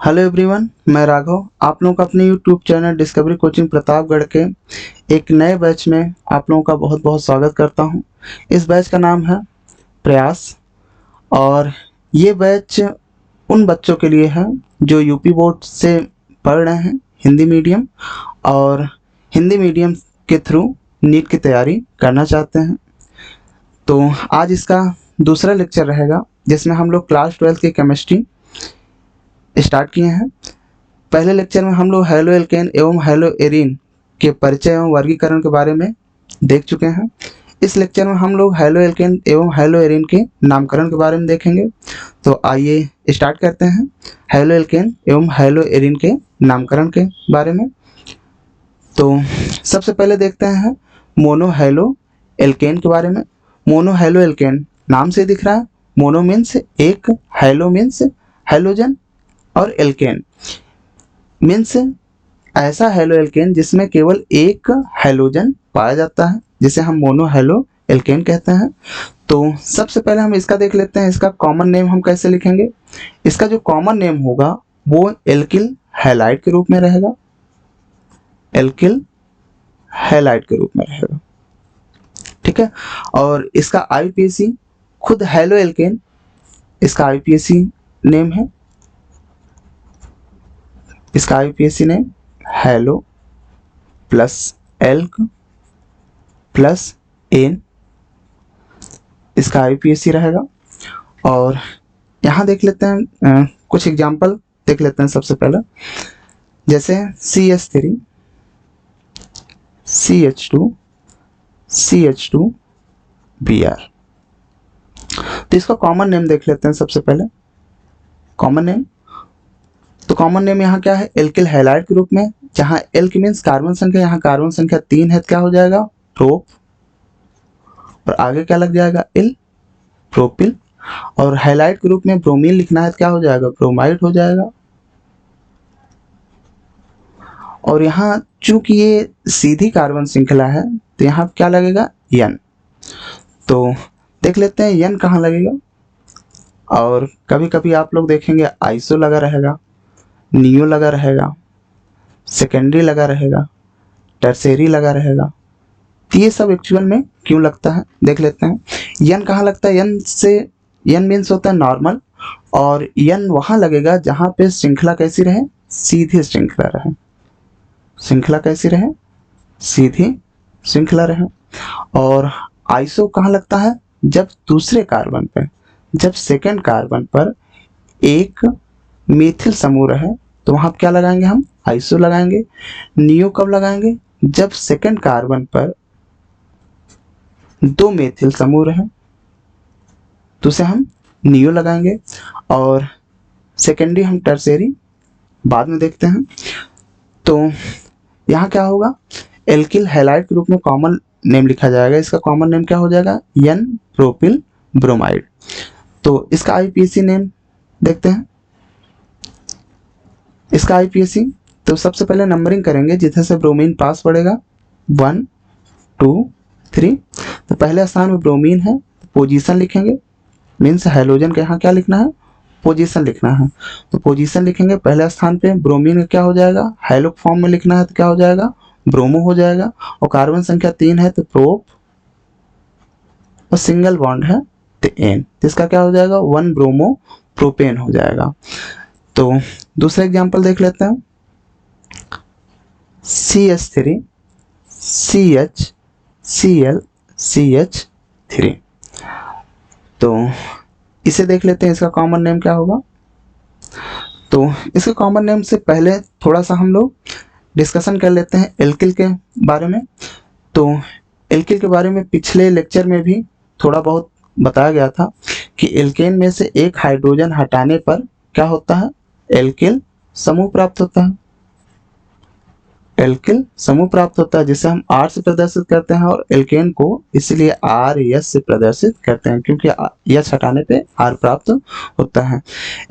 Hello everyone, मैं राघव आप लोगों का अपने YouTube channel discovery coaching Pratapgarh के एक नए बैच में आप लोगों का बहुत बहुत स्वागत करता हूं। इस बैच का नाम है प्रयास और ये बैच उन बच्चों के लिए है जो यूपी बोर्ड से पढ़ रहे हैं हिंदी मीडियम और हिंदी मीडियम के थ्रू नीट की तैयारी करना चाहते हैं। तो आज इसका दूसरा लेक्चर रहेगा जिसमें हम लोग क्लास 12 की केमिस्ट्री स्टार्ट किए हैं। पहले लेक्चर में हम लोग हैलो एल्केन एवं हैलो एरीन के परिचय एवं वर्गीकरण के बारे में देख चुके हैं। इस लेक्चर में हम लोग हैलो एल्केन एवं हैलो एरीन के नामकरण के बारे में देखेंगे। तो आइए स्टार्ट करते हैं हैलो एल्केन एवं हैलो एरीन के नामकरण के बारे में। तो सबसे पहले देखते हैं मोनो हैलो एल्केन के बारे में। मोनो हैलो एल्केन नाम से दिख रहा है, मोनो मीन्स एक, हैलो मीन्स हैलोजन और एल्केन मीन्स ऐसा हैलो एल्केन जिसमें केवल एक हैलोजन पाया जाता है, जिसे हम मोनो हैलो एल्केन कहते हैं। तो सबसे पहले हम इसका देख लेते हैं, इसका कॉमन नेम हम कैसे लिखेंगे। इसका जो कॉमन नेम होगा वो एल्किल हैलाइड के रूप में रहेगा, एल्किल हैलाइड के रूप में रहेगा, ठीक है। और इसका आईपीएसी खुद हैलो एल्केन, इसका आईपीएसी नेम है, इसका IUPAC name halo plus alk plus ane, इसका आईपीएसी रहेगा। और यहाँ देख लेते हैं कुछ एग्जाम्पल देख लेते हैं। सबसे पहले जैसे CH3 CH2 CH2 Br, तो इसका कॉमन नेम देख लेते हैं। सबसे पहले कॉमन नेम, तो कॉमन नेम यहाँ क्या है, एल्किल हैलाइड के रूप में, जहाँ एल्क मीन्स कार्बन संख्या, यहाँ कार्बन संख्या 3 है, क्या हो जाएगा प्रोप, और आगे क्या लग जाएगा इल, प्रोपिल। और हैलाइड के रूप में ब्रोमीन लिखना है, क्या हो जाएगा ब्रोमाइड हो जाएगा। और यहाँ चूंकि ये सीधी कार्बन श्रृंखला है तो यहाँ क्या लगेगा एन। तो देख लेते हैं एन कहाँ लगेगा। और कभी कभी आप लोग देखेंगे आइसो लगा रहेगा, नियो लगा रहेगा, सेकेंडरी लगा रहेगा, टर्सेरी लगा रहेगा। तो ये सब एक्चुअल में क्यों लगता है देख लेते हैं। एन कहाँ लगता है, एन से एन मीन्स होता है नॉर्मल, और एन वहाँ लगेगा जहाँ पे श्रृंखला कैसी रहे, सीधी श्रृंखला रहे। श्रृंखला कैसी रहे, सीधी श्रृंखला रहे। और आइसो कहाँ लगता है, जब दूसरे कार्बन पर, जब सेकेंड कार्बन पर एक मेथिल समूह रहे तो वहां क्या लगाएंगे हम, आइसो लगाएंगे। नियो कब लगाएंगे, जब सेकेंड कार्बन पर दो मेथिल समूह रहे तो उसे हम नियो लगाएंगे। और सेकेंडरी हम टर्सेरी बाद में देखते हैं। तो यहाँ क्या होगा, एल्किल हैलाइड के रूप में कॉमन नेम लिखा जाएगा। इसका कॉमन नेम क्या हो जाएगा, एन प्रोपिल ब्रोमाइड। तो इसका आईपीएसी नेम देखते हैं, इसका आईपीएसी। तो सबसे पहले नंबरिंग करेंगे जिधर से ब्रोमीन पास पड़ेगा, 1 2 3। तो पहले स्थान में ब्रोमीन है, पोजीशन लिखेंगे, मीन्स हैलोजन के यहाँ क्या लिखना है, पोजीशन लिखना है। तो पोजीशन लिखेंगे, पहले स्थान पे ब्रोमीन क्या हो जाएगा, हैलो फॉर्म में लिखना है तो क्या हो जाएगा ब्रोमो हो जाएगा। और कार्बन संख्या 3 है तो प्रोप, और सिंगल बॉन्ड है तो एन, तो इसका क्या हो जाएगा 1 ब्रोमो प्रोपेन हो जाएगा। तो दूसरा एग्जांपल देख लेते हैं, CH3 CH Cl CH3। तो इसे देख लेते हैं, इसका कॉमन नेम क्या होगा। तो इसके कॉमन नेम से पहले थोड़ा सा हम लोग डिस्कशन कर लेते हैं एल्किल के बारे में। तो एल्किल के बारे में पिछले लेक्चर में भी थोड़ा बहुत बताया गया था कि एल्केन में से एक हाइड्रोजन हटाने पर क्या होता है, एल्किल समूह प्राप्त होता है, एल्किल समूह प्राप्त होता है, जिसे हम R से प्रदर्शित करते हैं। और एल्केन को इसलिए RS से प्रदर्शित करते हैं क्योंकि H हटाने पे R प्राप्त होता है।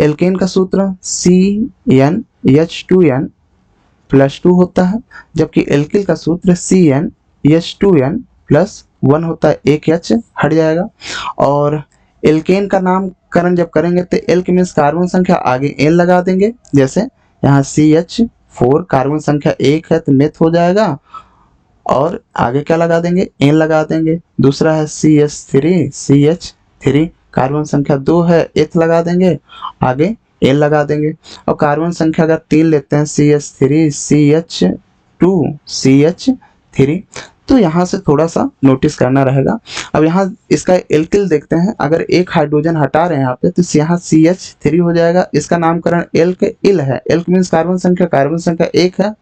एल्केन का सूत्र CnH2n+2 होता है, जबकि एल्किल का सूत्र CnH2n+1 होता है, एक H हट जाएगा। और एल्केन का नाम करण जब करेंगे तो एल के मीन्स कार्बन संख्या आगे एन लगा देंगे। जैसे यहाँ CH4 कार्बन संख्या 1 है तो मेथ हो जाएगा, और आगे क्या लगा देंगे, एन लगा देंगे। दूसरा है CH3 कार्बन संख्या 2 है, एथ लगा देंगे, आगे एन लगा देंगे। और कार्बन संख्या अगर 3 लेते हैं CH3 CH2 CH3, तो यहाँ से थोड़ा सा नोटिस करना रहेगा। अब यहाँ इसका एल्किल देखते हैं, अगर एक हाइड्रोजन हटा रहे हैं यहाँ पे तो यहाँ CH3 हो जाएगा। इसका नामकरण एल्क इल है। एल्क मीन्स कार्बन संख्या 1 है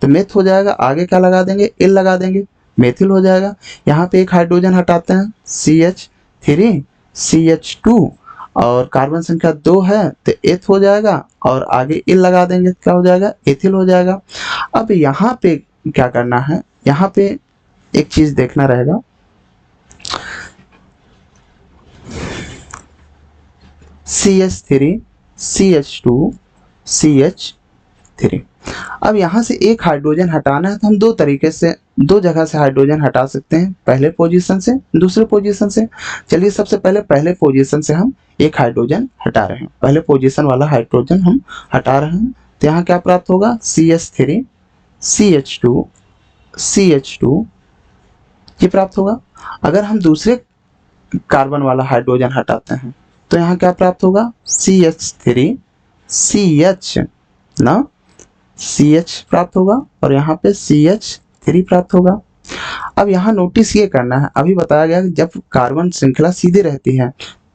तो मेथ हो जाएगा, आगे क्या लगा देंगे, इल लगा देंगे, मेथिल हो जाएगा। यहाँ पे एक हाइड्रोजन हटाते हैं CH3 CH2 और कार्बन संख्या 2 है तो एथ हो जाएगा, और आगे इल लगा देंगे, क्या हो जाएगा, एथिल हो जाएगा। अब यहाँ पे क्या करना है, यहाँ पे एक चीज देखना रहेगा, CH3 CH2 CH3। अब यहाँ से एक हाइड्रोजन हटाना है तो हम दो तरीके से, दो जगह से हाइड्रोजन हटा सकते हैं, पहले पोजीशन से, दूसरे पोजीशन से। चलिए सबसे पहले पहले पोजीशन से हम एक हाइड्रोजन हटा रहे हैं, पहले पोजीशन वाला हाइड्रोजन हम हटा रहे हैं। तो यहाँ क्या प्राप्त होगा, CH3 CH2 CH2 ये प्राप्त होगा। अगर हम दूसरे कार्बन वाला हाइड्रोजन हटाते हैं तो यहाँ क्या प्राप्त होगा, CH3 CH ना CH प्राप्त होगा, और यहाँ पे CH3 प्राप्त होगा। अब यहाँ नोटिस ये करना है, अभी बताया गया कि जब कार्बन श्रृंखला सीधी रहती है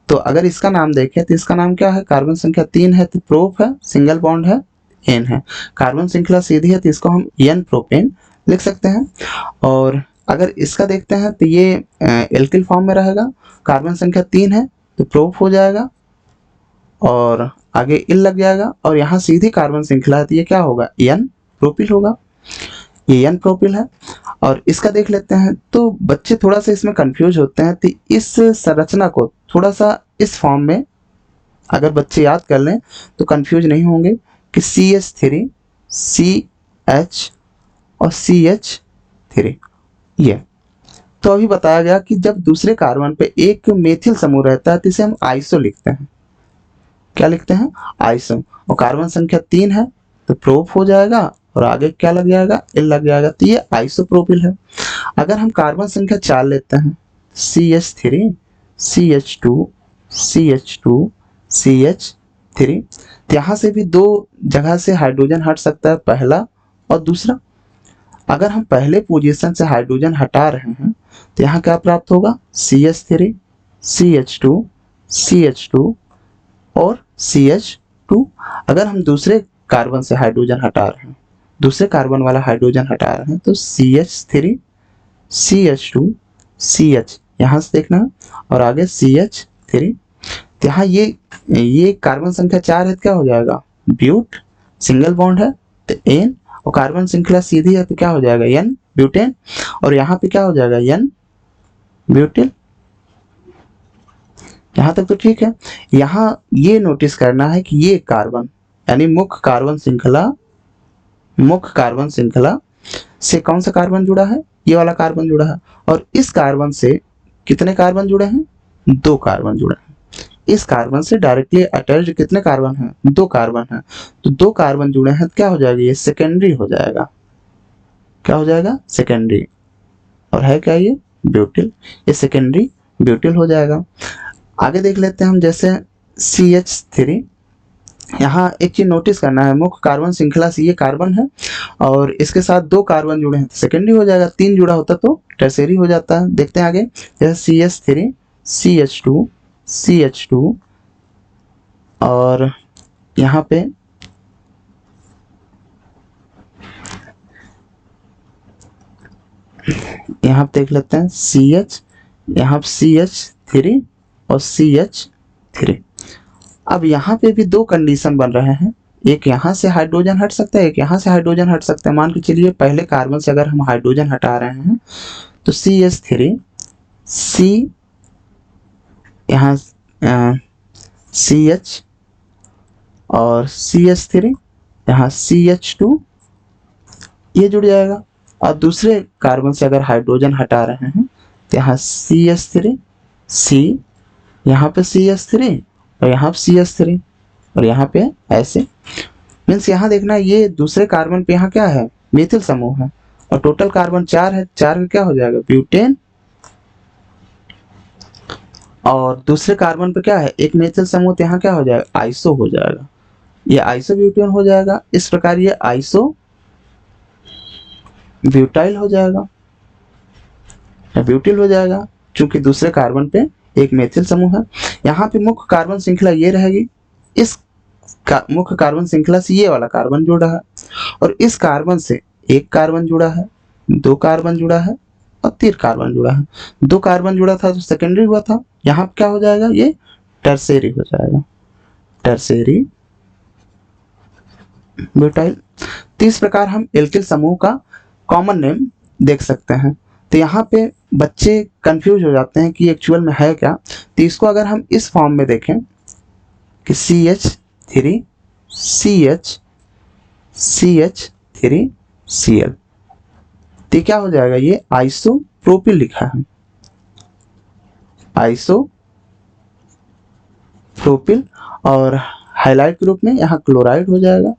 तो अगर इसका नाम देखें तो इसका नाम क्या है, कार्बन संख्या 3 है तो प्रोप है, सिंगल बॉन्ड है, एन है। कार्बन श्रृंखला सीधी है तो इसको हम एन प्रोपेन लिख सकते हैं। और अगर इसका देखते हैं तो ये एल्किल फॉर्म में रहेगा, कार्बन संख्या 3 है तो प्रोप हो जाएगा और आगे इल लग जाएगा, और यहाँ सीधी कार्बन श्रृंखला है तो ये क्या होगा, एन प्रोपिल होगा, ये एन प्रोपिल है। और इसका देख लेते हैं, तो बच्चे थोड़ा सा इसमें कंफ्यूज होते हैं, तो इस संरचना को थोड़ा सा इस फॉर्म में अगर बच्चे याद कर लें तो कंफ्यूज नहीं होंगे कि CH3 CH और CH3 ये। तो अभी बताया गया कि जब दूसरे कार्बन पे एक मेथिल समूह रहता है तो इसे हम आइसो लिखते हैं। क्या लिखते हैं, आइसो। और कार्बन संख्या 3 है तो प्रोप हो जाएगा, और आगे क्या लग जाएगा, एल लग जाएगा, तो ये आइसोप्रोपिल है। अगर हम कार्बन संख्या 4 लेते हैं, CH3 CH2 CH2 CH3, तो यहाँ से भी दो जगह से हाइड्रोजन हट सकता है, पहला और दूसरा। अगर हम पहले पोजीशन से हाइड्रोजन हटा रहे हैं तो यहाँ क्या प्राप्त होगा, CH3 CH2 CH2 और CH2। अगर हम दूसरे कार्बन से हाइड्रोजन हटा रहे हैं, दूसरे कार्बन वाला हाइड्रोजन हटा रहे हैं तो CH3 CH2 CH यहाँ से देखना, और आगे CH3। यहाँ ये कार्बन संख्या 4 है तो क्या हो जाएगा, ब्यूट, सिंगल बॉन्ड है तो एन, और कार्बन श्रृंखला सीधी है तो क्या हो जाएगा, एन ब्यूटेन, और यहाँ पे क्या हो जाएगा, एन ब्यूटिल। यहाँ तक तो ठीक है। यहाँ ये नोटिस करना है कि ये कार्बन यानी मुख्य कार्बन श्रृंखला से कौन सा कार्बन जुड़ा है, ये वाला कार्बन जुड़ा है, और इस कार्बन से कितने कार्बन जुड़े हैं, 2 कार्बन जुड़े हैं। इस कार्बन से डायरेक्टली अटैच्ड कितने कार्बन हैं, 2 कार्बन हैं, तो 2 कार्बन जुड़े हैं तो क्या हो जाएगा, ये सेकेंडरी हो जाएगा। क्या हो जाएगा, सेकेंडरी। और है क्या ये, ब्यूटिल, ये सेकेंडरी ब्यूटिल हो जाएगा। आगे देख लेते हैं हम, जैसे CH3, यहाँ एक चीज नोटिस करना है, मुख्य कार्बन श्रृंखला से ये कार्बन है और इसके साथ 2 कार्बन जुड़े हैं तो सेकेंडरी हो जाएगा, 3 जुड़ा होता तो टर्शियरी हो जाता है। देखते हैं आगे, जैसे CH3 CH2 CH2, और यहाँ पे देख लेते हैं CH, यहाँ CH3 और CH3। अब यहाँ पे भी 2 कंडीशन बन रहे हैं, एक यहाँ से हाइड्रोजन हट सकता है, एक यहाँ से हाइड्रोजन हट सकता है। मान के चलिए पहले कार्बन से अगर हम हाइड्रोजन हटा रहे हैं तो CH3 C, यहाँ CH और CH3, यहाँ CH2 ये जुड़ जाएगा। और दूसरे कार्बन से अगर हाइड्रोजन हटा रहे हैं तो यहाँ CH3 C, यहाँ पे CH3 और यहाँ CH3 और यहाँ पे ऐसे। मीन्स यहाँ देखना ये दूसरे कार्बन पे यहाँ क्या है, मेथिल समूह है और टोटल कार्बन 4 है, 4 का क्या हो जाएगा ब्यूटेन, और दूसरे कार्बन पे क्या है एक मेथिल समूह, तो यहाँ क्या हो जाएगा आइसो हो जाएगा, ये आइसो ब्यूटेन हो जाएगा। इस प्रकार ये आइसो ब्यूटाइल हो जाएगा, ब्यूटिल हो जाएगा, चूंकि दूसरे कार्बन पे एक मेथिल समूह है। यहाँ पे मुख्य कार्बन श्रृंखला ये रहेगी, इस मुख्य कार्बन श्रृंखला से ये वाला कार्बन जुड़ा है और इस कार्बन से एक कार्बन जुड़ा है, 2 कार्बन जुड़ा है और 3 कार्बन जुड़ा है। 2 कार्बन जुड़ा था तो सेकेंडरी हुआ था, यहाँ क्या हो जाएगा ये टर्सेरी हो जाएगा, टर्सेरी ब्यूटाइल। तो इस प्रकार हम एल्किल समूह का कॉमन नेम देख सकते हैं। तो यहाँ पे बच्चे कंफ्यूज हो जाते हैं कि एक्चुअल में है क्या। तो इसको अगर हम इस फॉर्म में देखें कि CH3 CH3 Cl, तो क्या हो जाएगा ये आइसोप्रोपिल लिखा है, आइसोप्रोपिल। और हाइलाइट के रूप में यहाँ क्लोराइड हो जाएगा,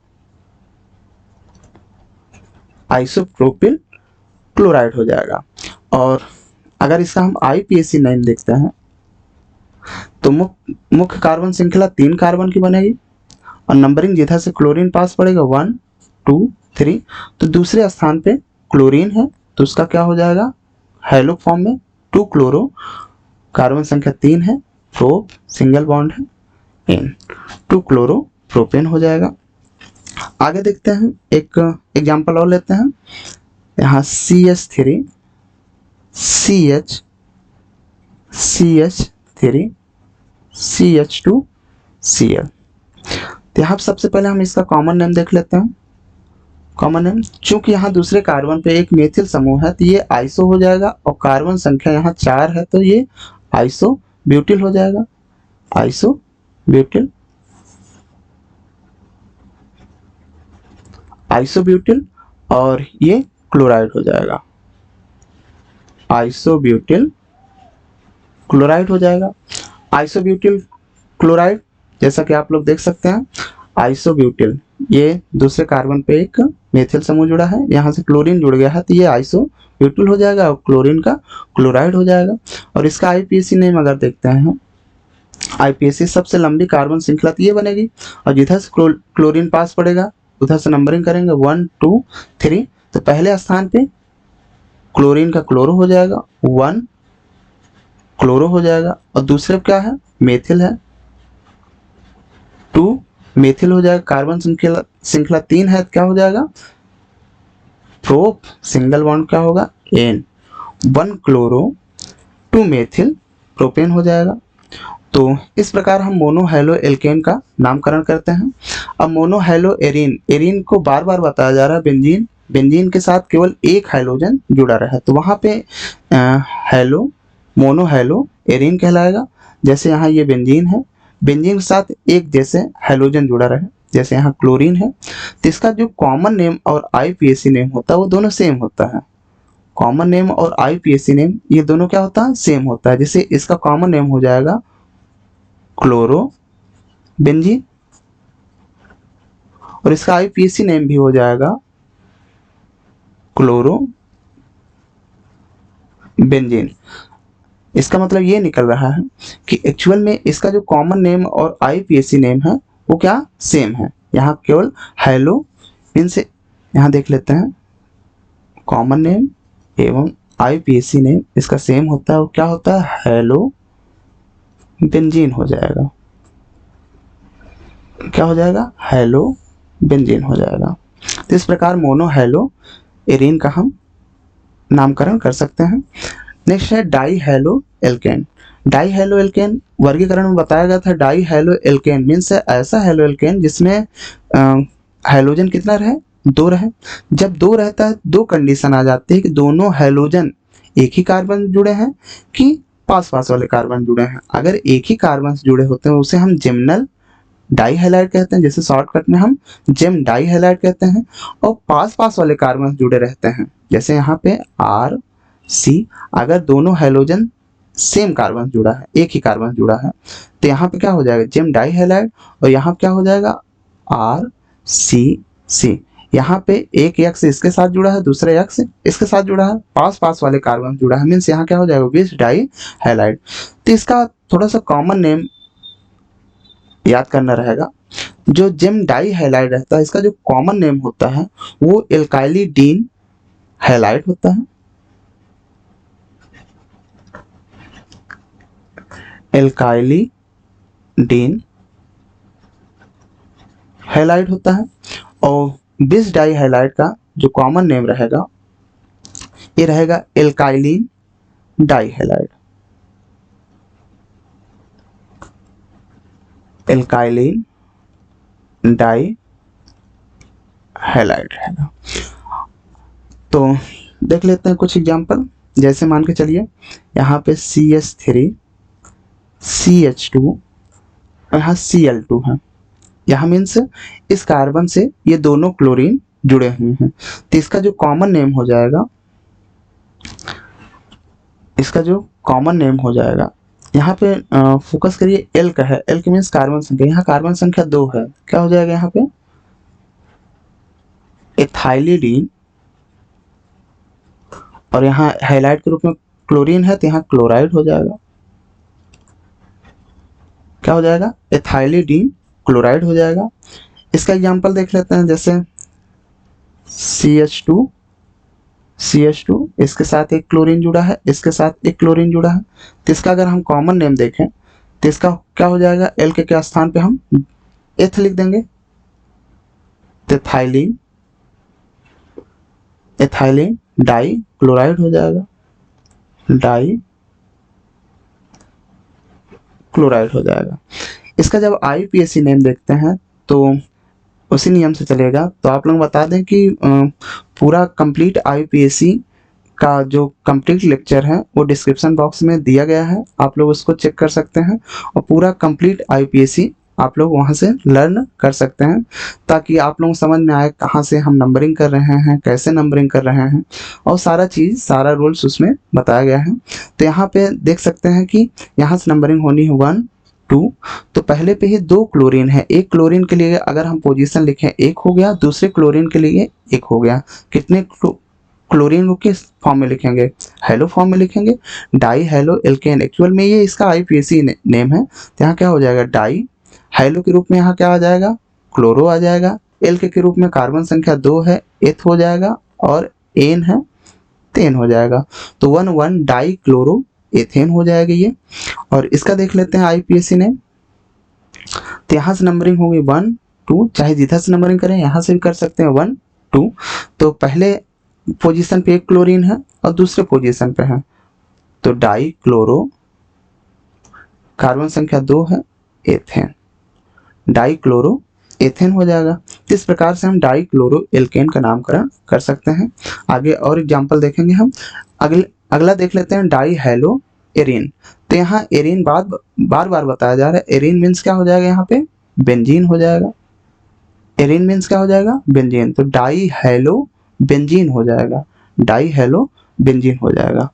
आइसोप्रोपिल क्लोराइड हो जाएगा। और अगर इसका हम IPAC नेम देखते हैं तो मुख्य कार्बन श्रृंखला 3 कार्बन की बनेगी और नंबरिंग जिधर से क्लोरीन पास पड़ेगा 1 2 3, तो दूसरे स्थान पे क्लोरीन है तो उसका क्या हो जाएगा हेलो फॉर्म में 2 क्लोरो, कार्बन संख्या 3 है, प्रोप सिंगल बॉन्ड है एन, 2 क्लोरो प्रोपेन हो जाएगा। आगे देखते हैं, एक एग्जांपल और लेते हैं। यहाँ CH3 CH2 Cl। तो यहाँ सबसे पहले हम इसका कॉमन नेम देख लेते हैं। कॉमन नेम, चूंकि यहाँ दूसरे कार्बन पे एक मेथिल समूह है तो ये आइसो हो जाएगा और कार्बन संख्या यहाँ 4 है तो ये आइसो ब्यूटिल हो जाएगा, आइसो ब्यूटिल, आइसोब्यूटिल। और ये क्लोराइड हो जाएगा, आइसोब्यूटिल क्लोराइड हो जाएगा। आइसोब्यूटिल क्लोराइड जैसा कि आप लोग देख सकते हैं, आइसोब्यूटिल ये दूसरे कार्बन पे एक मेथिल समूह जुड़ा है, यहाँ से क्लोरीन जुड़ गया है तो ये आइसोब्यूटिल हो जाएगा और क्लोरीन का क्लोराइड हो जाएगा। और इसका IPAC नेम अगर देखते हैं हम, IPAC सबसे लंबी कार्बन श्रृंखला ये बनेगी और जिधर से क्लोरीन पास पड़ेगा उधर से नंबरिंग करेंगे 1 2 3, तो पहले स्थान पे क्लोरीन का क्लोरो हो जाएगा, 1 क्लोरो हो जाएगा और दूसरे क्या है मेथिल है, 2 मेथिल हो जाएगा। कार्बन श्रृंखला 3 है, क्या हो जाएगा प्रोप सिंगल बॉन्ड क्या होगा एन, 1 क्लोरो 2 मेथिल प्रोपेन हो जाएगा। तो इस प्रकार हम मोनोहैलो एल्केन का नामकरण करते हैं। अब मोनोहैलो एरीन, एरीन को बार बार बताया जा रहा है बेंजीन, बेंजीन के साथ केवल एक हाइड्रोजन जुड़ा रहा है तो वहाँ पे हैलो मोनोहैलो एरीन कहलाएगा। जैसे यहाँ ये बेंजीन है, बेंजीन के साथ एक जैसे हाइड्रोजन जुड़ा रहे, जैसे यहाँ क्लोरीन है, तो इसका जो कॉमन नेम और IPAC नेम होता है वो दोनों सेम होता है। कॉमन नेम और IPAC नेम ये दोनों क्या होता है सेम होता है। जैसे इसका कॉमन नेम हो जाएगा क्लोरो बेंजीन और इसका IPAC नेम भी हो जाएगा क्लोरो बेंजीन। इसका मतलब ये निकल रहा है कि एक्चुअल में इसका जो कॉमन नेम और IPAC नेम है वो क्या सेम है। यहाँ केवल हैलो इनसे यहाँ देख लेते हैं, कॉमन नेम एवं IPAC नेम इसका सेम होता है, वो क्या होता है हैलो बेंजीन हो जाएगा, क्या हो जाएगा हैलो बेंजीन हो जाएगा। तो इस प्रकार मोनोहैलो एरीन का हम नामकरण कर सकते हैं। नेक्स्ट है dihaloalkane. Dihaloalkane वर्गीकरण में बताया गया था, डाई हैलो एल्केन मीन्स ऐसा हैलो एल्केन जिसमें हाइड्रोजन कितना रहे 2 रहे। जब 2 रहता है 2 कंडीशन आ जाती है कि दोनों हाइड्रोजन एक ही कार्बन जुड़े हैं कि पास पास वाले कार्बन जुड़े हैं। अगर एक ही कार्बन से जुड़े होते हैं उसे हम जेमिनल डाई हैलाइड कहते हैं, जैसे शॉर्टकट में हम जेम डाई हैलाइड कहते हैं। और पास पास वाले कार्बन जुड़े रहते हैं, जैसे यहाँ पे R C, अगर दोनों हाइड्रोजन सेम कार्बन जुड़ा है, एक ही कार्बन जुड़ा है, तो यहाँ पे क्या हो जाएगा जिम डाई हैलाइड, और यहाँ पे क्या हो जाएगा RCC। यहाँ पे एक यक्ष इसके साथ जुड़ा है, दूसरा यक्ष इसके साथ जुड़ा है, पास पास वाले कार्बन जुड़ा है, मीन्स यहाँ क्या हो जाएगा बिस डाई हैलाइड। तो इसका थोड़ा सा कॉमन नेम याद करना रहेगा। जो जिम डाई हैलाइड रहता है इसका जो कॉमन नेम होता है वो एल्काइलिडीन हैलाइड होता है, एल्काइलिडीन हैलाइड होता है। और बिस डाई हैलाइड का जो कॉमन नेम रहेगा ये रहेगा एल्काइलिन डाई हैलाइड, एल्काइलिन डाई हैलाइड रहेगा। तो देख लेते हैं कुछ एग्जांपल, जैसे मान के चलिए यहाँ पे CH3 CH2 और यहाँ Cl2 है, यहाँ मीन्स इस कार्बन से ये दोनों क्लोरीन जुड़े हुए हैं, तो इसका जो कॉमन नेम हो जाएगा, इसका जो कॉमन नेम हो जाएगा यहाँ पे फोकस करिए एल का है, एल के मीन्स कार्बन संख्या, यहाँ कार्बन संख्या 2 है, क्या हो जाएगा यहाँ पे एथाइलिडीन, और यहाँ हैलाइड के रूप में क्लोरीन है तो यहाँ क्लोराइड हो जाएगा, क्या हो जाएगा एथाइलिडीन क्लोराइड हो जाएगा। इसका एग्जांपल देख लेते हैं, जैसे CH2 इसके साथ एक क्लोरीन जुड़ा है, इसके साथ एक क्लोरीन जुड़ा है, तो इसका अगर हम कॉमन नेम देखें तो इसका क्या हो जाएगा, एल के स्थान पे हम एथ लिख देंगे, तो एथाइलिन डाई क्लोराइड हो जाएगा, डाई क्लोराइड हो जाएगा। इसका जब IUPAC नेम देखते हैं तो उसी नियम से चलेगा। तो आप लोग बता दें कि पूरा कंप्लीट IUPAC का जो कंप्लीट लेक्चर है वो डिस्क्रिप्शन बॉक्स में दिया गया है, आप लोग उसको चेक कर सकते हैं और पूरा कंप्लीट IUPAC आप लोग वहां से लर्न कर सकते हैं, ताकि आप लोग समझ में आए कहाँ से हम नंबरिंग कर रहे हैं, कैसे नंबरिंग कर रहे हैं, और सारा चीज़ सारा रूल्स उसमें बताया गया है। तो यहाँ पे देख सकते हैं कि यहाँ से नंबरिंग होनी है 1 2, तो पहले पे ही 2 क्लोरीन है, एक क्लोरीन के लिए अगर हम पोजीशन लिखें 1 हो गया, दूसरे क्लोरीन के लिए 1 हो गया। कितने क्लोरीन को किस फॉर्म में लिखेंगे, हेलो फॉर्म में लिखेंगे, डाई हेलो एल्केन। एक्चुअल में ये इसका IUPAC नेम है, तो यहाँ क्या हो जाएगा डाई, हेलो के रूप में यहाँ क्या आ जाएगा क्लोरो आ जाएगा, एल के रूप में कार्बन संख्या 2 है एथ हो जाएगा, और एन है तेन हो जाएगा, तो 1 डाई क्लोरो एथेन हो जाएगा ये। और इसका देख लेते हैं IUPAC नेम, तो यहाँ से नंबरिंग होगी 1 2, चाहे जिधर से नंबरिंग करें यहाँ से भी कर सकते हैं 1 2। तो पहले पोजीशन पे एक क्लोरीन है और दूसरे पोजीशन पे है, तो डाई क्लोरो, कार्बन संख्या 2 है एथेन, डाई क्लोरो एथेन हो जाएगा। इस प्रकार से हम डाई क्लोरो एल्केन का नामकरण कर सकते हैं। आगे और एग्जांपल देखेंगे हम। अगला देख लेते हैं डाई हेलो एरिन। तो यहाँ एरिन बार बार बताया जा रहा है, एरिन मीन्स क्या हो जाएगा यहाँ पे बेंजीन हो जाएगा, एरिन मीन्स क्या हो जाएगा बेंजीन, तो डाई हेलो बेंजीन हो जाएगा, डाई हेलो बेंजीन हो जाएगा।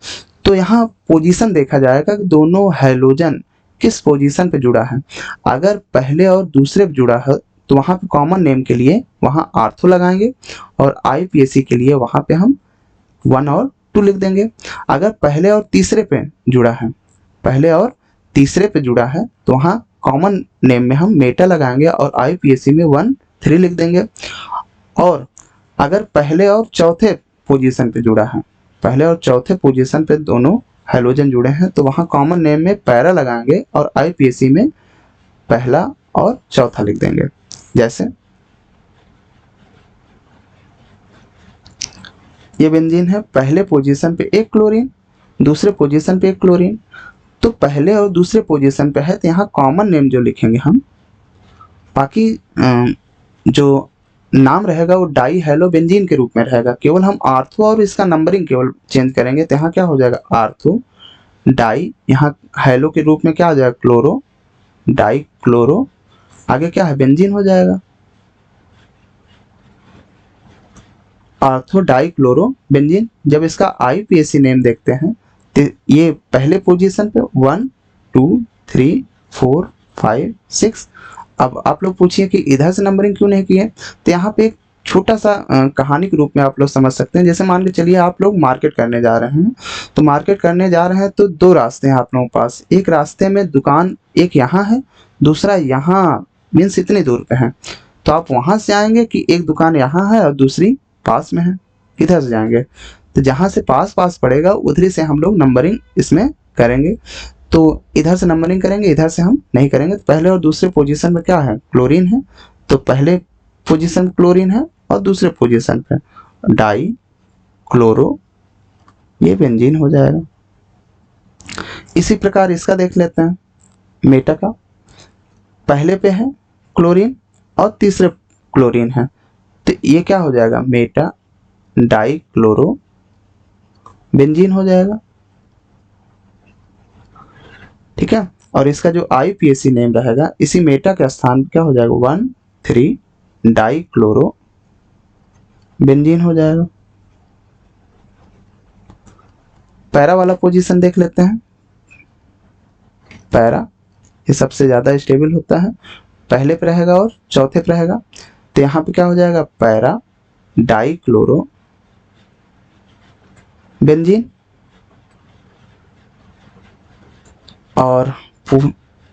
तो यहाँ पोजीशन देखा जाएगा कि दोनों हैलोजन किस पोजीशन पे जुड़ा है। अगर पहले और दूसरे पे जुड़ा है तो वहाँ पे कॉमन नेम के लिए वहाँ आर्थो लगाएंगे, और IUPAC के लिए वहाँ पे हम 1 और 2 लिख देंगे। अगर पहले और तीसरे पे जुड़ा है, पहले और तीसरे पे जुड़ा है तो वहाँ कॉमन नेम में हम मेटा लगाएंगे और IUPAC में 1 3 लिख देंगे। और अगर पहले और चौथे पोजीशन पे जुड़ा है, पहले और चौथे पोजीशन पे दोनों हैलोजन जुड़े हैं, तो वहाँ कॉमन नेम में पैरा लगाएंगे और IUPAC में पहला और चौथा लिख देंगे। जैसे ये बेंजीन है, पहले पोजीशन पे एक क्लोरीन, दूसरे पोजीशन पे एक क्लोरीन, तो पहले और दूसरे पोजीशन पे है तो यहाँ कॉमन नेम जो लिखेंगे हम, बाकी जो नाम रहेगा वो डाई हेलो बेंजीन के रूप में रहेगा, केवल हम आर्थो और इसका नंबरिंग केवल चेंज करेंगे। तो यहाँ क्या हो जाएगा आर्थो डाई, यहाँ हेलो के रूप में क्या आ जाएगा क्लोरो, डाई क्लोरो, आगे क्या है बेंजीन हो जाएगा, आर्थो डाई क्लोरो बेंजीन। जब इसका IUPAC नेम देखते हैं तो ये पहले पोजीशन पे 1 2 3 4 5 6। अब आप लोग पूछिए कि इधर से नंबरिंग क्यों नहीं की है, तो यहाँ पे एक छोटा सा कहानी के रूप में आप लोग समझ सकते हैं। जैसे मान के चलिए आप लोग मार्केट करने जा रहे हैं, तो मार्केट करने जा रहे हैं तो दो रास्ते हैं आप लोगों के पास। एक रास्ते में दुकान एक यहाँ है, दूसरा यहाँ, मीन्स इतनी दूर पे है। तो आप वहाँ से आएंगे कि एक दुकान यहाँ है और दूसरी पास में है, इधर से जाएंगे। तो जहाँ से पास पास पड़ेगा उधरी से हम लोग नंबरिंग इसमें करेंगे। तो इधर से नंबरिंग करेंगे, इधर से हम नहीं करेंगे। तो पहले और दूसरे पोजीशन में क्या है, क्लोरीन है, तो पहले पोजीशन क्लोरीन है और दूसरे पोजीशन पे डाई क्लोरो, ये बेंजीन हो जाएगा। इसी प्रकार इसका देख लेते हैं, मेटा का पहले पे है क्लोरीन और तीसरे क्लोरीन है, तो ये क्या हो जाएगा, मेटा डाई क्लोरो बेंजीन हो जाएगा। ठीक है, और इसका जो IUPAC नेम रहेगा इसी मेटा के स्थान क्या हो जाएगा, 1,3 डाई क्लोरो बेंजीन हो जाएगा। पैरा वाला पोजीशन देख लेते हैं। पैरा ये सबसे ज्यादा स्टेबल होता है, पहले पे रहेगा और चौथे पे रहेगा। तो यहाँ पे क्या हो जाएगा, पैरा डाई क्लोरो बेंजीन। और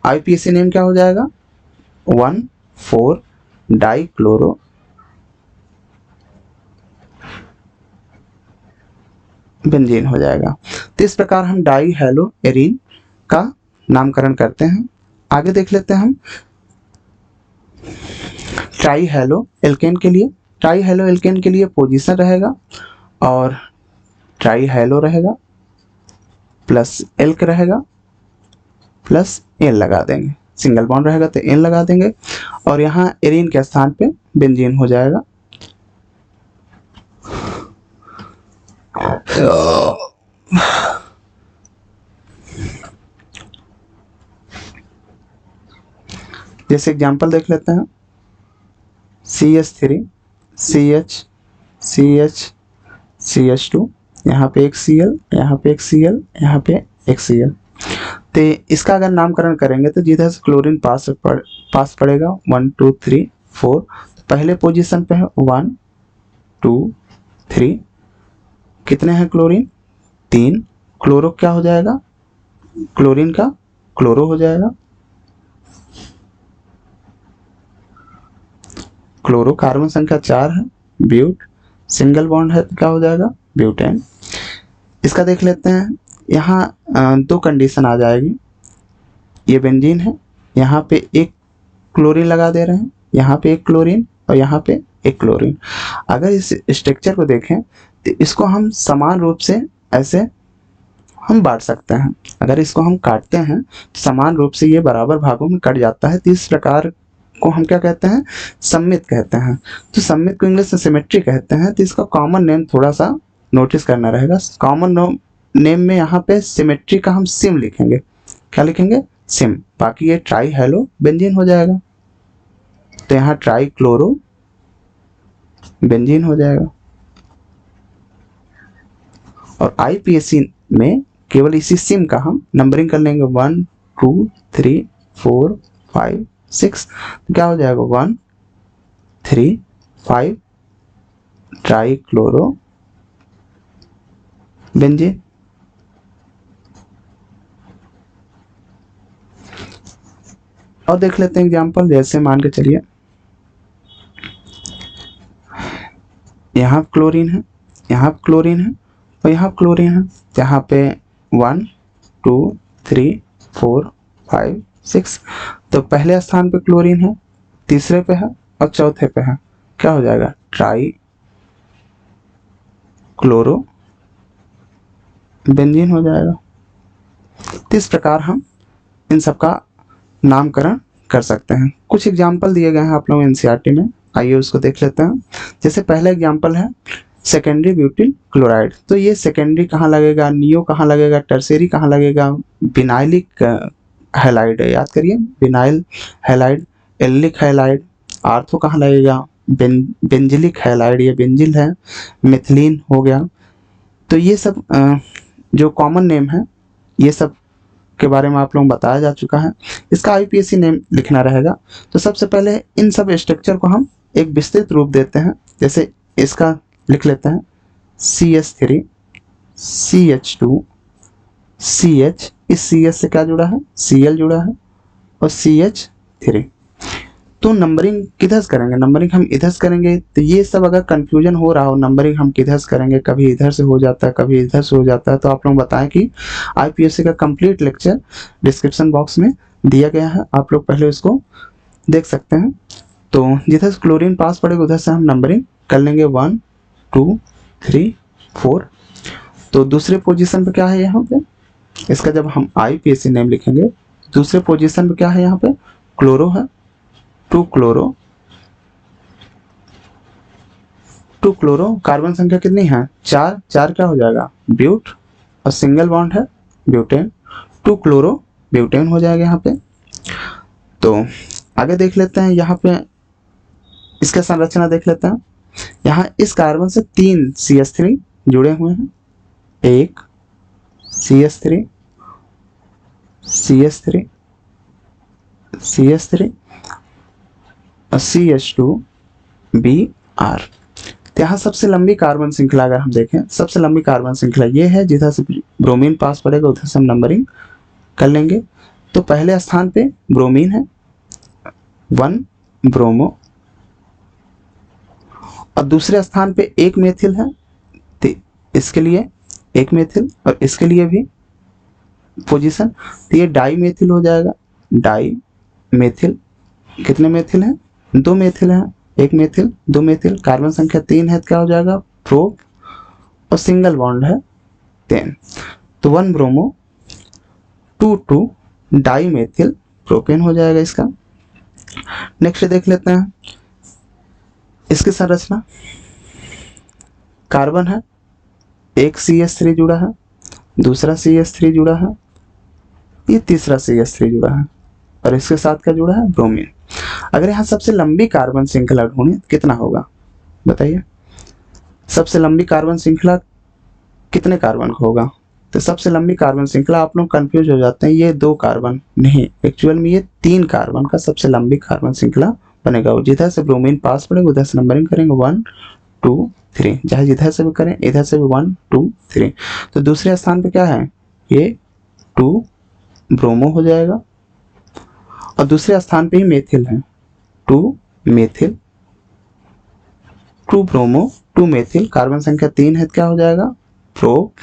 IUPAC नेम क्या हो जाएगा, 1,4 डाई क्लोरो बेंजीन हो जाएगा। तो इस प्रकार हम डाई हेलो एरीन का नामकरण करते हैं। आगे देख लेते हैं हम ट्राई हेलो एल्केन के लिए। ट्राई हेलो एल्केन के लिए पोजीशन रहेगा और ट्राई हेलो रहेगा प्लस एल्क रहेगा प्लस एन लगा देंगे, सिंगल बॉन्ड रहेगा तो एन लगा देंगे, और यहाँ एरीन के स्थान पे बेंजीन हो जाएगा। जैसे एग्जांपल देख लेते हैं, CH3 CH CH CH2, यहाँ पे एक Cl, यहाँ पे एक Cl, यहाँ पे एक Cl। तो इसका अगर नामकरण करेंगे तो जिधर से क्लोरीन पास पड़ेगा 1 2 3 4, तो पहले पोजीशन पे है 1 2 3, कितने हैं क्लोरीन, 3। क्लोरो क्या हो जाएगा, क्लोरीन का क्लोरो हो जाएगा। क्लोरो कार्बन संख्या 4 है, ब्यूट सिंगल बॉन्ड है तो क्या हो जाएगा, ब्यूटेन। इसका देख लेते हैं, यहाँ दो कंडीशन आ जाएगी। ये बेंजीन है, यहाँ पे एक क्लोरीन लगा दे रहे हैं, यहाँ पे एक क्लोरीन और यहाँ पे एक क्लोरीन। अगर इस स्ट्रक्चर को देखें तो इसको हम समान रूप से ऐसे हम बांट सकते हैं। अगर इसको हम काटते हैं तो समान रूप से ये बराबर भागों में कट जाता है। तो इस प्रकार को हम क्या कहते हैं, सममित कहते हैं। तो सममित को इंग्लिश में सिमेट्री कहते हैं। तो इसका कॉमन नेम थोड़ा सा नोटिस करना रहेगा। कॉमन नेम में यहाँ पे सिमेट्री का हम सिम लिखेंगे, क्या लिखेंगे, सिम। बाकी ये ट्राई हेलो बेंजीन हो जाएगा, तो यहाँ ट्राई क्लोरो बेंजीन हो जाएगा। और IUPAC में केवल इसी सिम का हम नंबरिंग कर लेंगे, 1 2 3 4 5 6, क्या हो जाएगा, 1 3 5 ट्राई क्लोरो बेंजीन। और देख लेते हैं एग्जांपल। जैसे मान के चलिए यहाँ क्लोरीन है, यहाँ क्लोरीन है और यहाँ क्लोरीन है। यहाँ पे 1 2 3 4 5 6, तो पहले स्थान पे क्लोरीन है, तीसरे पे है और चौथे पे है, क्या हो जाएगा, ट्राई क्लोरो बेंजीन हो जाएगा। तो इस प्रकार हम इन सब का नामकरण कर सकते हैं। कुछ एग्जाम्पल दिए गए हैं आप लोग NCERT में, आइए उसको देख लेते हैं। जैसे पहला एग्जाम्पल है सेकेंडरी ब्यूटिल क्लोराइड। तो ये सेकेंडरी कहाँ लगेगा, नियो कहाँ लगेगा, टर्सेरी कहाँ लगेगा, बिनाइलिक हैलाइड है, याद करिए, vinyl halide, allylic halide. Ortho कहाँ लगेगा, बेंजिलिक हैलाइड, ये बेंजिल है, मिथिलीन हो गया। तो ये सब जो कॉमन नेम है ये सब के बारे में आप लोगों को बताया जा चुका है। इसका आईपीएसी नेम लिखना रहेगा। तो सबसे पहले इन सब स्ट्रक्चर को हम एक विस्तृत रूप देते हैं। जैसे इसका लिख लेते हैं CH3 CH2 CH, इस CH से क्या जुड़ा है, Cl जुड़ा है, और CH3। तो नंबरिंग किधर से करेंगे, नंबरिंग हम इधर से करेंगे। तो ये सब अगर कंफ्यूजन हो रहा हो नंबरिंग हम किधर से करेंगे, कभी इधर से हो जाता है कभी इधर से हो जाता है, तो आप लोग बताएं कि आईपीएससी का कंप्लीट लेक्चर डिस्क्रिप्शन बॉक्स में दिया गया है, आप लोग पहले उसको देख सकते हैं। तो जिधर से क्लोरीन पास पड़ेगा उधर से हम नंबरिंग कर लेंगे 1 2 3 4। तो दूसरे पोजीशन पे क्या है यहाँ पे, इसका जब हम आईपीएससी नेम लिखेंगे दूसरे पोजीशन पे क्या है, यहाँ पे क्लोरो है, 2 क्लोरो, 2 क्लोरो, कार्बन संख्या कितनी है 4, 4 क्या हो जाएगा ब्यूट, और सिंगल बॉन्ड है ब्यूटेन, 2 क्लोरो ब्यूटेन हो जाएगा यहाँ पे। तो आगे देख लेते हैं, यहाँ पे इसका संरचना देख लेते हैं। यहाँ इस कार्बन से 3 CH3 जुड़े हुए हैं, 1 CH3 CH3 CH3 और CH2 Br। तो यहाँ सबसे लंबी कार्बन श्रृंखला अगर हम देखें, सबसे लंबी कार्बन श्रृंखला ये है, जिधर से ब्रोमीन पास पड़ेगा उधर से हम नंबरिंग कर लेंगे। तो पहले स्थान पे ब्रोमीन है 1 ब्रोमो, और दूसरे स्थान पे एक मेथिल है, तो इसके लिए एक मेथिल और इसके लिए भी पोजीशन, तो ये डाई मेथिल हो जाएगा, डाई मेथिल। कितने मेथिल हैं 2 मेथिल हैं, एक मेथिल 2 मेथिल, कार्बन संख्या 3 है, तो क्या हो जाएगा प्रोप, और सिंगल बॉन्ड है 10। तो 1 ब्रोमो 2 डाई मेथिल प्रोपेन हो जाएगा इसका। नेक्स्ट देख लेते हैं इसकी संरचना। कार्बन है, एक CH3 जुड़ा है, दूसरा CH3 जुड़ा है, ये तीसरा CH3 जुड़ा है, और इसके साथ क्या जुड़ा है ब्रोमीन। अगर यहाँ सबसे लंबी कार्बन श्रृंखला ढूंढे कितना होगा बताइए, सबसे लंबी कार्बन श्रृंखला कितने कार्बन को होगा। तो सबसे लंबी कार्बन श्रृंखला, आप लोग कंफ्यूज हो जाते हैं, ये 2 कार्बन नहीं, एक्चुअल में ये 3 कार्बन का सबसे लंबी कार्बन श्रृंखला बनेगा। जिधर से ब्रोमीन पास पड़ेगा उधर से नंबरिंग करेंगे 1 2 3, चाहे जिधर से भी करें, इधर से भी 1 2 3। तो दूसरे स्थान पे क्या है, ये 2 ब्रोमो हो जाएगा, और दूसरे स्थान पे ही मेथिल है 2 मेथिल, 2 ब्रोमो 2 मेथिल, कार्बन संख्या 3 है, क्या हो जाएगा प्रोप,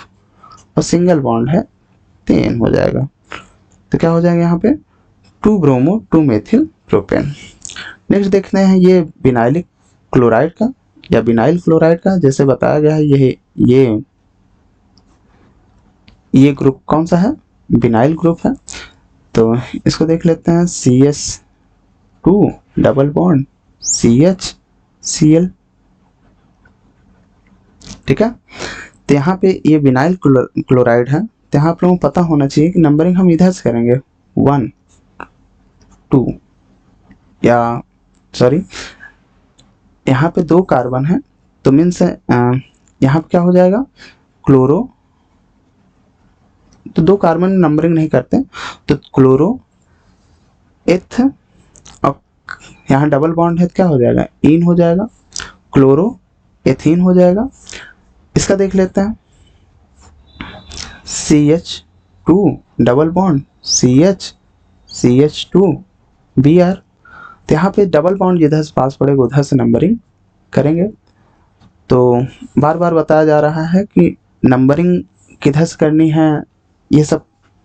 और सिंगल बॉन्ड है 3 हो जाएगा। तो क्या हो जाएगा यहाँ पे 2 ब्रोमो 2 मेथिल प्रोपेन। नेक्स्ट देखते हैं ये विनाइलिक क्लोराइड का या विनाइल क्लोराइड का, जैसे बताया गया है ये ग्रुप कौन सा है, विनाइल ग्रुप है। तो इसको देख लेते हैं CH2 double bond CH Cl, ठीक है। तो यहाँ पे ये विनाइल क्लोराइड है, तो यहाँ आप लोगों को पता होना चाहिए कि नंबरिंग हम इधर से करेंगे 1 2, या सॉरी यहाँ पे 2 कार्बन है, तो मीन्स यहाँ पे क्या हो जाएगा क्लोरो, तो 2 कार्बन नंबरिंग नहीं करते, तो क्लोरो एथ, और यहाँ डबल बॉन्ड है, क्या हो जाएगा इन हो जाएगा, क्लोरो एथीन हो जाएगा। इसका देख लेते हैं CH2 double bond CH2 Br। तो यहाँ पे डबल बॉन्ड जिधर से पास पड़ेगा उधर से नंबरिंग करेंगे। तो बार बार बताया जा रहा है कि नंबरिंग किधर से करनी है, ये सब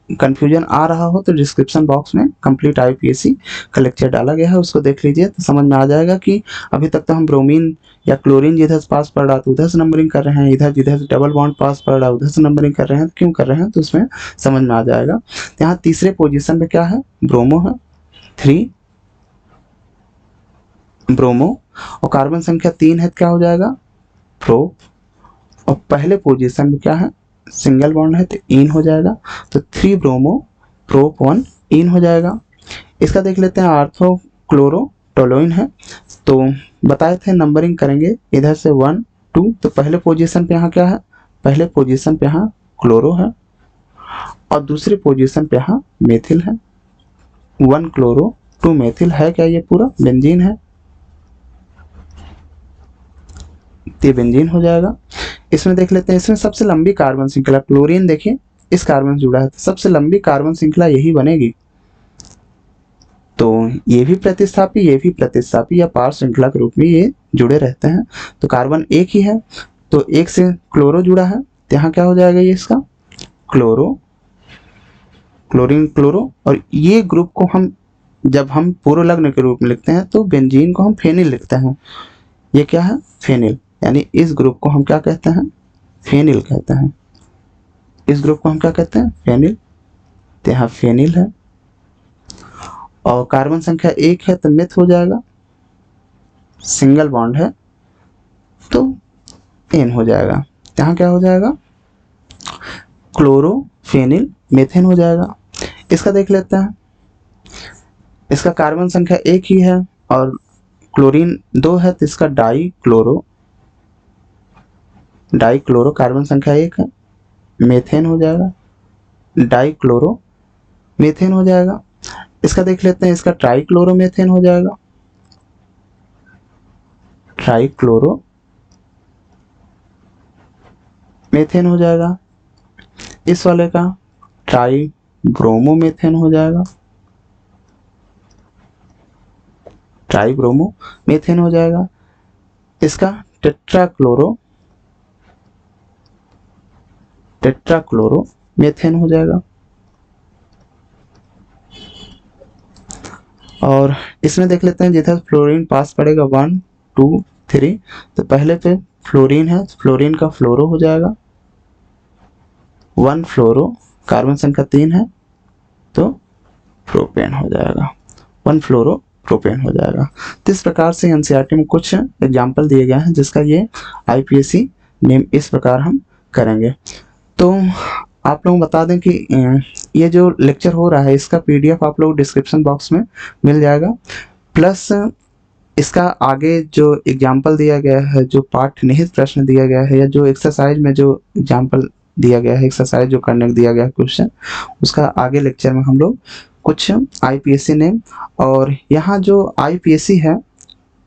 कंफ्यूजन आ रहा हो तो डिस्क्रिप्शन बॉक्स में कंप्लीट आईपीएससी का लेक्चर डाला गया है, उसको देख लीजिए तो समझ में आ जाएगा कि अभी तक तो हम ब्रोमीन या क्लोरीन जिधर से पास पड़ रहा तो उधर से नंबरिंग कर रहे हैं, इधर जिधर से डबल बॉन्ड पास पड़ रहा है उधर से नंबरिंग कर रहे हैं, क्यों कर रहे हैं तो उसमें समझ में आ जाएगा। तो यहाँ तीसरे पोजीशन पे क्या है ब्रोमो है 3 ब्रोमो, और कार्बन संख्या 3 है, क्या हो जाएगा प्रोप, और पहले पोजीशन पे क्या है सिंगल बॉन्ड है तो इन हो जाएगा, तो 3 ब्रोमो प्रोप 1 इन हो जाएगा। इसका देख लेते हैं आर्थो क्लोरो टोलोइन है, तो बताए थे नंबरिंग करेंगे इधर से 1 2, तो पहले पोजीशन पे यहाँ क्या है, पहले पोजीशन पे यहाँ क्लोरो है और दूसरी पोजीशन पे यहाँ मेथिल है। 1 क्लोरो 2 मेथिल है क्या, ये पूरा बेंजीन है, ये बेंजीन हो जाएगा। इसमें देख लेते हैं, इसमें सबसे लंबी कार्बन श्रृंखला क्लोरीन, देखिए इस कार्बन से जुड़ा है, सबसे लंबी कार्बन श्रृंखला यही बनेगी। तो ये भी प्रतिस्थापी, ये भी प्रतिस्थापी या पार श्रृंखला के रूप में ये जुड़े रहते हैं। तो कार्बन एक ही है, तो एक से क्लोरो जुड़ा है, तो यहाँ क्या हो जाएगा ये इसका क्लोरो, क्लोरीन क्लोरो, और ये ग्रुप को हम जब हम पूर्वलग्न के रूप में लिखते हैं तो बेंजीन को हम फेनिल लिखते हैं। ये क्या है, फेनिल, यानी इस ग्रुप को हम क्या कहते हैं, फेनिल कहते हैं। इस ग्रुप को हम क्या कहते हैं, फेनिल। तो यहाँ फेनिल है और कार्बन संख्या एक है तो मिथ हो जाएगा, सिंगल बॉन्ड है तो एन हो जाएगा। यहाँ क्या हो जाएगा, क्लोरो फेनिल मेथेन हो जाएगा। इसका देख लेते हैं, इसका कार्बन संख्या एक ही है और क्लोरीन 2 है, तो इसका die chloro, die chloro carbon संख्या 1 है, मेथेन हो जाएगा, डाई क्लोरो मेथेन हो जाएगा। इसका देख लेते हैं, इसका ट्राई क्लोरो मेथेन हो जाएगा, ट्राई क्लोरो मेथेन हो जाएगा। इस वाले का ट्राई ब्रोमो मेथेन हो जाएगा, ट्राई ब्रोमो मेथेन हो जाएगा। इसका टेट्रा क्लोरो मेथेन हो जाएगा। और इसमें देख लेते हैं, जिधर फ्लोरीन पास पड़ेगा 1 2 3, तो पहले पे फ्लोरीन है, फ्लोरीन का फ्लोरो हो जाएगा, 1 फ्लोरो, कार्बन संख्या 3 है तो प्रोपेन हो जाएगा, 1 फ्लोरो प्रोपेन हो जाएगा। तो इस प्रकार से एनसीईआरटी में कुछ एग्जाम्पल दिए गए हैं जिसका ये आईपीएससी नेम इस प्रकार हम करेंगे। तो आप लोग बता दें कि ये जो लेक्चर हो रहा है इसका पीडीएफ आप लोग डिस्क्रिप्शन बॉक्स में मिल जाएगा, प्लस इसका आगे जो एग्जाम्पल दिया गया है, जो पाठ निहित प्रश्न दिया गया है, या जो एक्सरसाइज में जो एग्जाम्पल दिया गया है, एक्सरसाइज जो करने को दिया गया है क्वेश्चन, उसका आगे लेक्चर में हम लोग कुछ आईपीएससी नेम, और यहाँ जो आईपीएससी है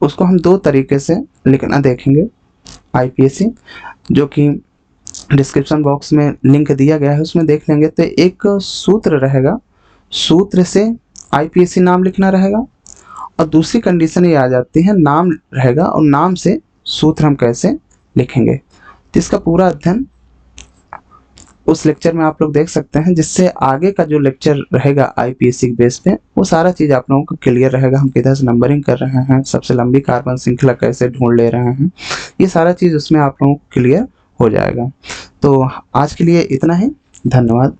उसको हम 2 तरीके से लिखना देखेंगे। आईपीएससी जो कि डिस्क्रिप्शन बॉक्स में लिंक दिया गया है उसमें देख लेंगे। तो एक सूत्र रहेगा, सूत्र से आईपीएससी नाम लिखना रहेगा, और दूसरी कंडीशन ये आ जाती है, नाम रहेगा और नाम से सूत्र हम कैसे लिखेंगे। तो इसका पूरा अध्ययन उस लेक्चर में आप लोग देख सकते हैं, जिससे आगे का जो लेक्चर रहेगा आईपीएससी के बेस पे वो सारा चीज़ आप लोगों को क्लियर रहेगा। हम किधर से नंबरिंग कर रहे हैं, सबसे लंबी कार्बन श्रृंखला कैसे ढूंढ ले रहे हैं, ये सारा चीज़ उसमें आप लोगों को क्लियर हो जाएगा। तो आज के लिए इतना ही, धन्यवाद।